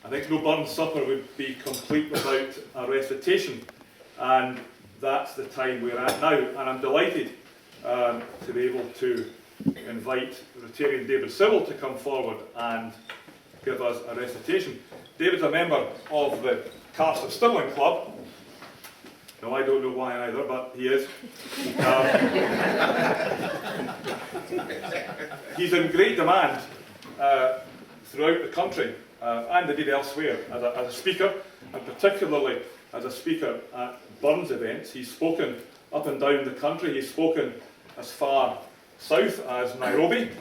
I think no Burns supper would be complete without a recitation, and that's the time we're at now. And I'm delighted to be able to invite Rotarian David Sewell to come forward and give us a recitation. David's a member of the Cast of Stirling Club. No, I don't know why either, but he is. He's in great demand throughout the country and indeed elsewhere as a speaker, and particularly as a speaker at Burns events. He's spoken up and down the country. He's spoken as far south as Nairobi.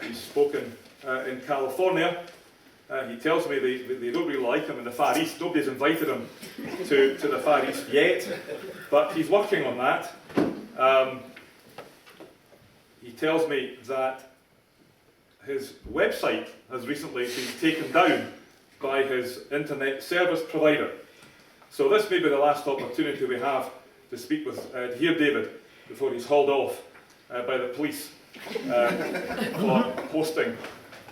He's spoken in California. He tells me they don't really like him in the Far East. Nobody's invited him to the Far East yet, but he's working on that. He tells me that his website has recently been taken down by his internet service provider. So this may be the last opportunity we have to speak with, to hear David before he's hauled off by the police for posting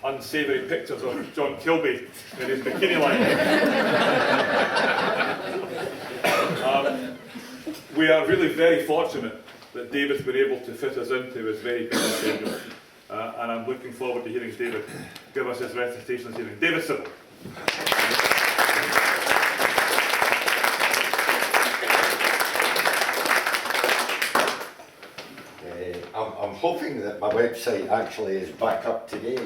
unsavoury pictures of John Kilby in his bikini line. We are really very fortunate that David's been able to fit us into his very busy schedule, and I'm looking forward to hearing David give us his recitation this evening. David Sewell. I'm hoping that my website actually is back up today.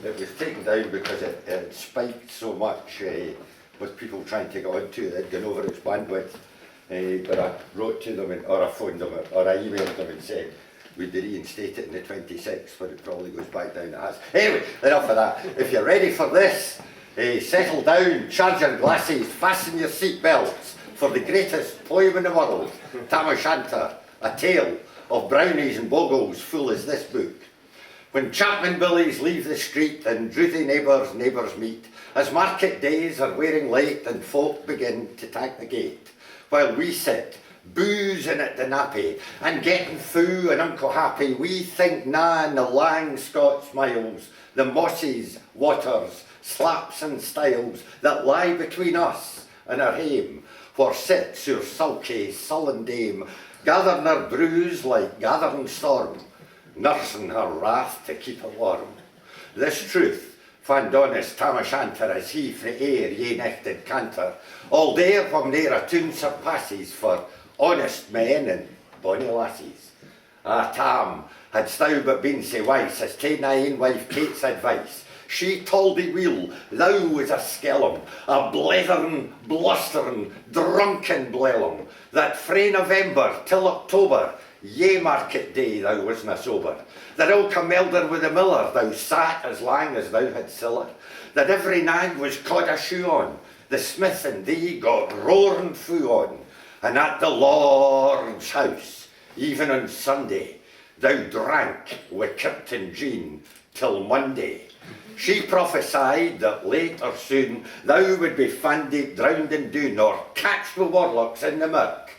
It was taken down because it spiked so much with people trying to get onto it. It had gone over its bandwidth. But I wrote to them, or I phoned them, or I emailed them and said we'd reinstate it in the 26th, but it probably goes back down the has. Anyway, enough of that. If you're ready for this, settle down, charge your glasses, fasten your seat belts for the greatest poem in the world, Tam O'Shanter, a tale of brownies and bogles full as this book. When Chapman billies leave the street and drouthy neighbours meet, as market days are wearing late and folk begin to thank the gate, while we sit, boozing at the nappy and getting fou and unco happy, we think na in the lang Scots miles, the mosses, waters, slaps and stiles that lie between us and our hame, where sits your sulky, sullen dame, gathering her brews like gathering storm, nursing her wrath to keep it warm. This truth, fand honest Tam O'Shanter as he frae air ye nechted canter, all there from there a tune surpasses for honest men and bonny lassies. Ah, Tam, hadst thou but been sae wise as ta'e thy ain wife Kate's advice, she told thee weel thou was a skellum, a blethering, blustering, drunken blellum, that frae November till October, ye market day thou wasna sober, that ilka melder with the miller thou sat as lang as thou had siller, that every nag was caught a shoe on, the smith and thee got roaring fou on, and at the Lord's house, even on Sunday, thou drank wi' Captain Jean till Monday. She prophesied that late or soon thou would be fanded, drowned in doon, or catched wi' warlocks in the mirk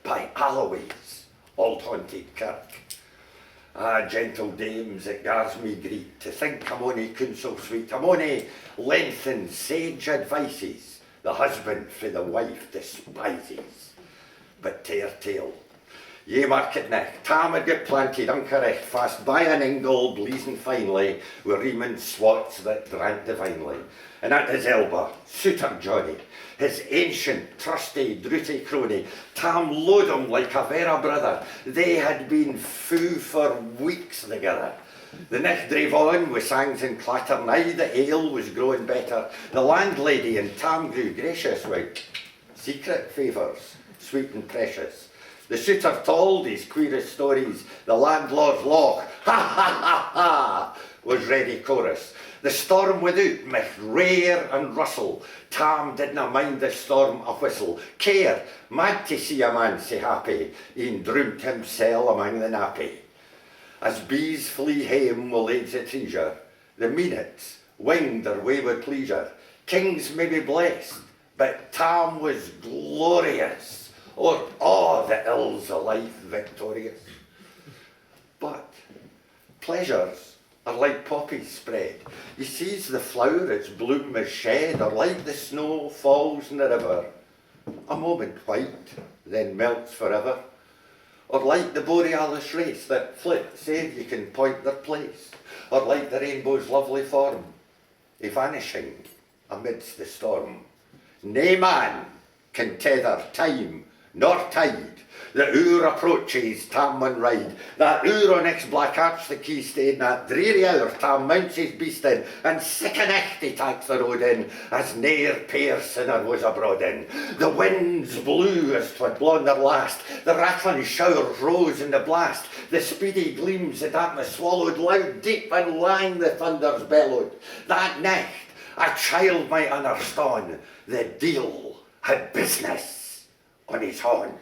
by Alloway's old haunted kirk. Ah, gentle dames, it gars me greet to think I'm ony counsel sweet, I'm ony lengthened sage advices the husband frae the wife despises. But to your tale, ye market neck, Tam had got planted uncorrect fast by an ingle blazing finely, with reeman swats that drank divinely. And at his elbow, Suitor Johnny, his ancient, trusty, drouthy crony, Tam load him like a vera brother. They had been fou for weeks together. The nicht drave on with sangs and clatter, now the ale was growing better. The landlady and Tam grew gracious with secret favours, sweet and precious. The suitor told his queerest stories, the landlord's loch, ha ha ha ha, was ready chorus. The storm without might rare and rustle, Tam didna mind the storm a whistle. Care, mad to see a man sae happy, e'en droomt himsel among the nappy. As bees flee hame will aids a treasure, the minutes winged their wayward pleasure. Kings may be blessed, but Tam was glorious, o'er all the ills of life victorious. But pleasures or like poppies spread. He sees the flower its bloom is shed, or like the snow falls in the river, a moment white, then melts forever. Or like the borealis race that flits ere you can point their place, or like the rainbow's lovely form, evanishing amidst the storm. Nae man can tether time nor tide. The hour approaches, Tam mun ride. That hour on X black arch the key stayed, that dreary hour Tam mounts his beast in, and sick a necht he takes the road in, as ne'er pair sinner was abroad in. The winds blew as 'twould blown their last, the rattling showers rose in the blast, the speedy gleams the darkness swallowed, loud deep and lang the thunders bellowed. That necht a child might understand, the deil had business on his horn.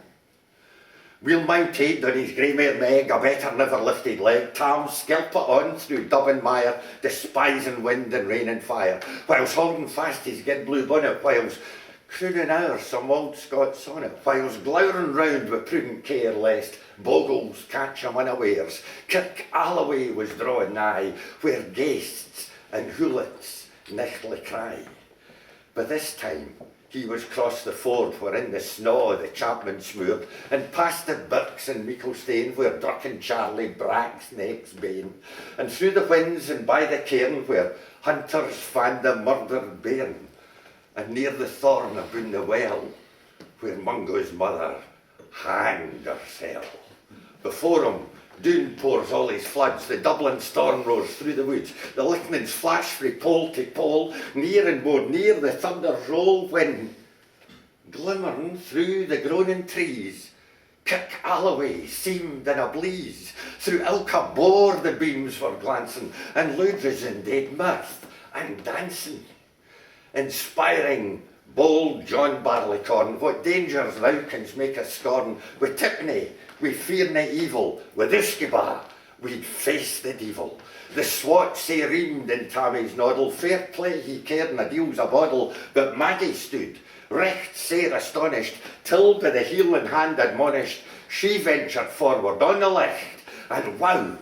Wheel mounted on his grey mare meg, a better never lifted leg, Tam skelpit on through dub and mire, despising wind and rain and fire, whilst holding fast his gid blue bonnet, whilst crooning o'er some old Scots sonnet, whilst glowering round with prudent care lest bogles catch him unawares. Kirk Alloway was drawing nigh, where ghasts and hoolits nichtly cry. But this time he was crossed the ford wherein the snaw the chapman smoored, and past the birks and Meeklestane where drunken Charlie bracks next bane, and through the winds and by the cairn where hunters fand the murdered bairn, and near the thorn aboon the well where Mungo's mother hanged herself. Before him Doon pours all his floods, the Dublin storm roars through the woods, the lightnings flash frae pole to pole, near and more near the thunders roll, when, glimmering through the groaning trees, Kirk Alloway seemed in a blaze. Through Ilka bore the beams were glancing, and Ludrison did mirth and dancing. Inspiring bold John Barleycorn, what dangers thou canst make us scorn, with Tipney we fear nae evil, with Uskaba we'd face the devil. The swat sae reamed in Tammy's noddle, fair play he caredna deals a boddle, but Maggie stood, recht sair astonished, till by the heel and hand admonished, she ventured forward on the licht, and wow,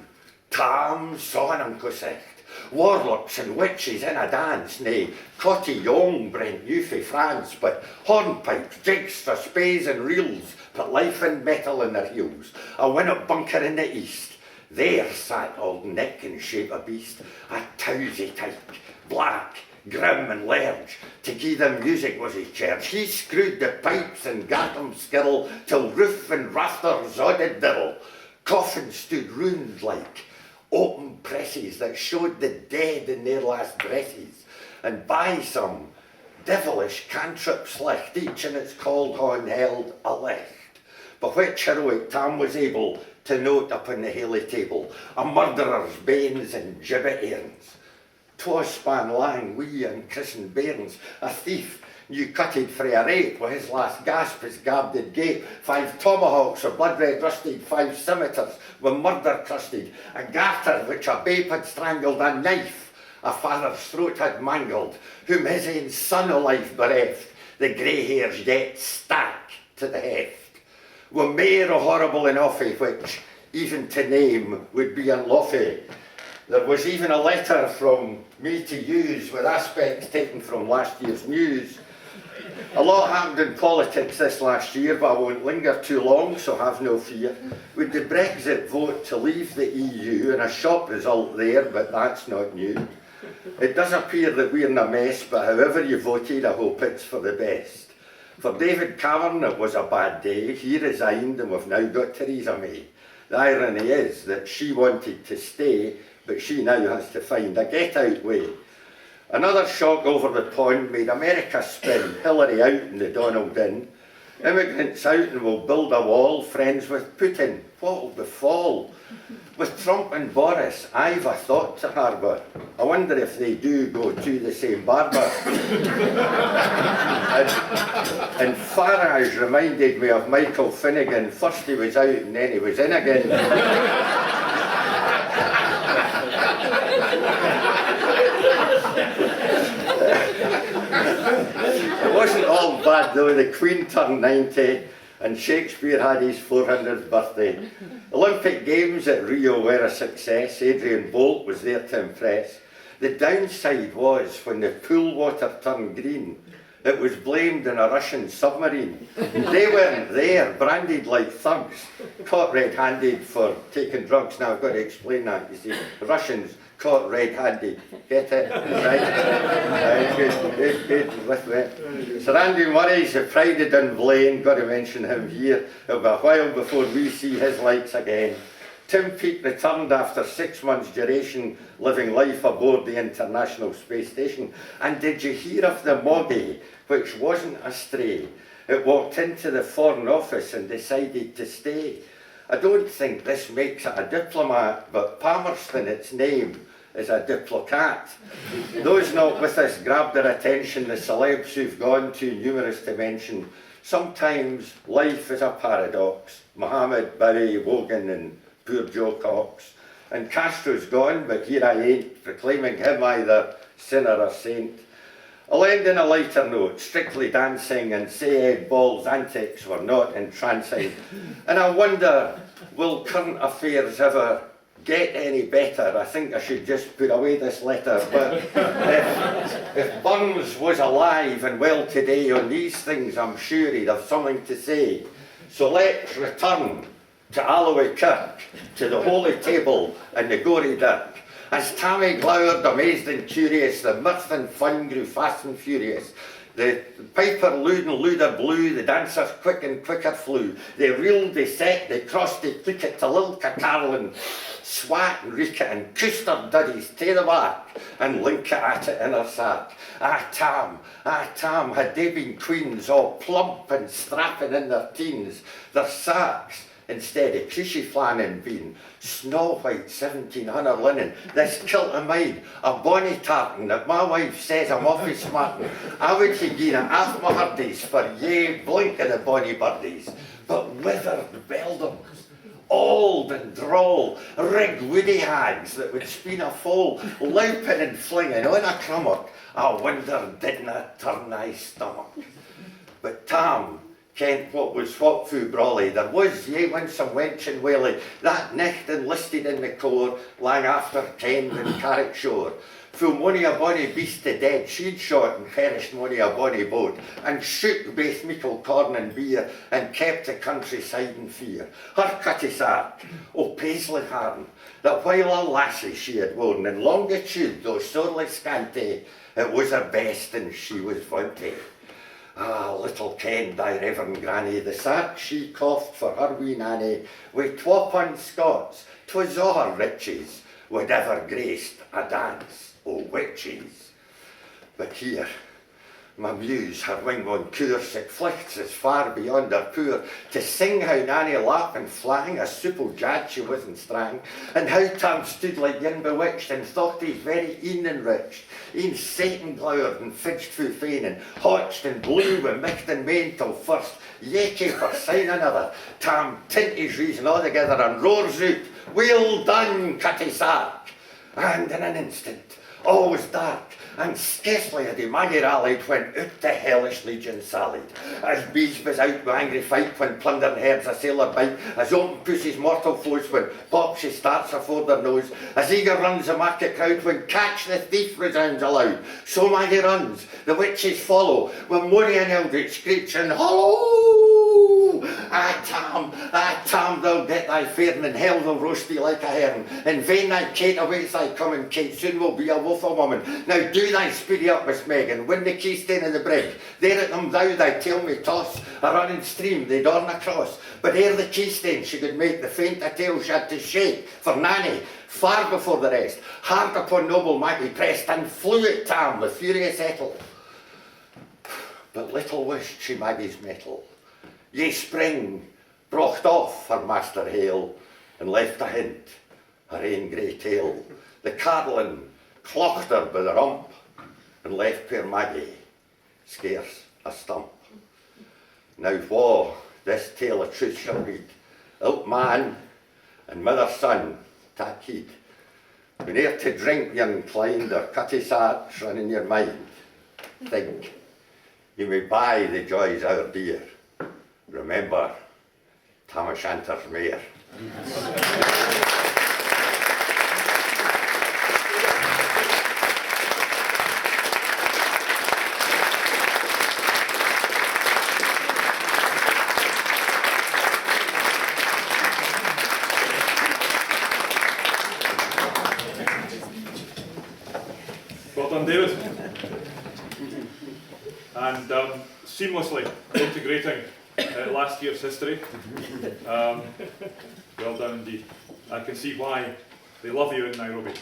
Tam saw an unco sicht. Warlocks and witches in a dance, nae cotty young brent new fae France, but hornpipes, jigs for spaes and reels, put life and metal in their heels. A winnock bunker in the east, there sat old Nick in shape of beast, a towsy tyke, black, grim and large, to gie them music was his charge. He screwed the pipes and gat them skill, till roof and rafters odded diddle. Coffins stood ruined like open presses that showed the dead in their last dresses, and by some devilish cantrip slicht, each in its called horn held a licht, but which heroic Tam was able to note upon the haly table, a murderer's banes and gibbet airns. 'Twas span lang, wee and christened bairns, a thief new cutted frae a rape, with his last gasp his gabded gape, 5 tomahawks of blood red rusted, 5 scimitars with murder crusted, a garter which a babe had strangled, a knife a father's throat had mangled, whom his ain son o' life bereft, the grey hairs yet stack to the heft. Wi' mair o horrible and offy, which even to name would be unlawful. There was even a letter from me to use, with aspects taken from last year's news. A lot happened in politics this last year, but I won't linger too long, so have no fear. With the Brexit vote to leave the EU, and a shock result there, but that's not new. It does appear that we're in a mess, but however you voted, I hope it's for the best. For David Cameron, it was a bad day. He resigned, and we've now got Theresa May. The irony is that she wanted to stay, but she now has to find a get-out way. Another shock over the pond made America spin, Hillary out and the Donald in. Immigrants out and will build a wall, friends with Putin, what'll befall? With Trump and Boris, I've a thought to harbour. I wonder if they do go to the same barber. and Farage reminded me of Michael Finnegan. First he was out and then he was in again. It wasn't all bad though. The Queen turned 90, and Shakespeare had his 400th birthday. Olympic Games at Rio were a success. Adrian Bolt was there to impress. The downside was when the pool water turned green, it was blamed in a Russian submarine. They weren't there, branded like thugs, caught red-handed for taking drugs. Now I've got to explain that, you see. Russians caught red-handed. Get it? Right? Good. With it. Sir Andrew Murray's the pride of Dunblane, got to mention him here. It'll be a while before we see his lights again. Tim Peake returned after 6 months' duration, living life aboard the International Space Station. And did you hear of the Moggy, which wasn't a stray? It walked into the Foreign Office and decided to stay. I don't think this makes it a diplomat, but Palmerston, its name, is a diplocat. Those not with us grab their attention, the celebs who've gone too numerous to mention. Sometimes life is a paradox. Mohammed, Bowie, Wogan and poor Joe Cox. And Castro's gone, but here I ain't, proclaiming him either sinner or saint. I'll end on a lighter note. Strictly Dancing and Say Ed Ball's antics were not entrancing. And I wonder, will current affairs ever get any better? I think I should just put away this letter. But if Burns was alive and well today on these things, I'm sure he'd have something to say. So let's return to Alloway Kirk, to the Holy Table and the Gory Dirk. As Tammy glowered, amazed and curious, the mirth and fun grew fast and furious. The piper lewd and lewder blew, the dancers quick and quicker flew. They reeled, they set, they crossed, they took it to Lilka Carolyn, Swat and Rika and Custer Duddies to the back, and Linka at it in her sack. Ah Tam, had they been queens, all plump and strapping in their teens, their sacks, instead of cushy flannin been, snow white 1700 linen, this kilt of mine, a bonny tartan that my wife says I'm awfully smartin'. I would have given it half my hardies for ye blink of the bonny birdies, but withered beldams, old and droll, rig woody hags that would spin a foal, louping and flinging on a crummock, I wonder didna turn thy stomach. But Tam kent what was what fu brawly, there was ye when some wench in Whaley, that nicht enlisted in the corps, lang after kenned in Carrick shore. Fu mony a bonny beast to dead, she'd shot and perished mony a bonny boat, and shook baith meikle corn and beer, and kept the countryside in fear. Her cutty sark, o Paisley Harn, that while a lassie she had worn, in longitude, though sorely scanty, it was her best and she was vaunty. Ah, little kenned thy reverend granny, the sark she coughed for her wee nanny, wi' 12 Scots, 'twas o' her riches, would ever graced a dance o' witches. But here, my muse, her wing on course, it flichts as far beyond her poor, to sing how Nanny laugh and flang, a supple jad she wasn't strang, and how Tam stood like yin bewitched, and thought he's very een enriched, een Satan glowered and fidged fu fain, and hotched and blew with micht and main, till first, yeke for sign another, Tam tint his reason altogether, and roars out, well done, cutty sark! And in an instant, all was dark, and scarcely had the Maggie rallied when out the hellish legion sallied. As bees was out with angry fight when plundering herds a sailor bite, as open pussy's mortal flows when pop she starts afore their nose, as eager runs the market crowd when catch the thief resounds aloud. So Maggie runs, the witches follow, with Murray and Eldritch screech and hollow! Ah Tam, thou get thy fare, and hell they'll roast thee like a hern. In vain thy Kate awaits thy coming, Kate soon will be a woeful woman. Now do thy speedy up, Miss Megan, win the keystone of the brig. There at them thou thy tail may toss, a running stream they dorn across. But ere the keystone she could make, the faint a tail she had to shake, for Nanny, far before the rest, hard upon noble Maggie pressed, and flew at Tam with furious ettle. But little wished she Maggie's mettle. Ye spring, brocht off her master hail, and left a hint, her ain grey tail. The carlin clocked her by the rump, and left poor Maggie scarce a stump. Now wha this tale of truth shall read, ilk man and mother son, tak heed. When ere to drink ye inclined, or cutty sarks run in your mind, think, you may buy the joys our dear, remember Tam Mayor. Well done, David. And seamlessly integrating last year's history. Well done indeed. I can see why they love you in Nairobi.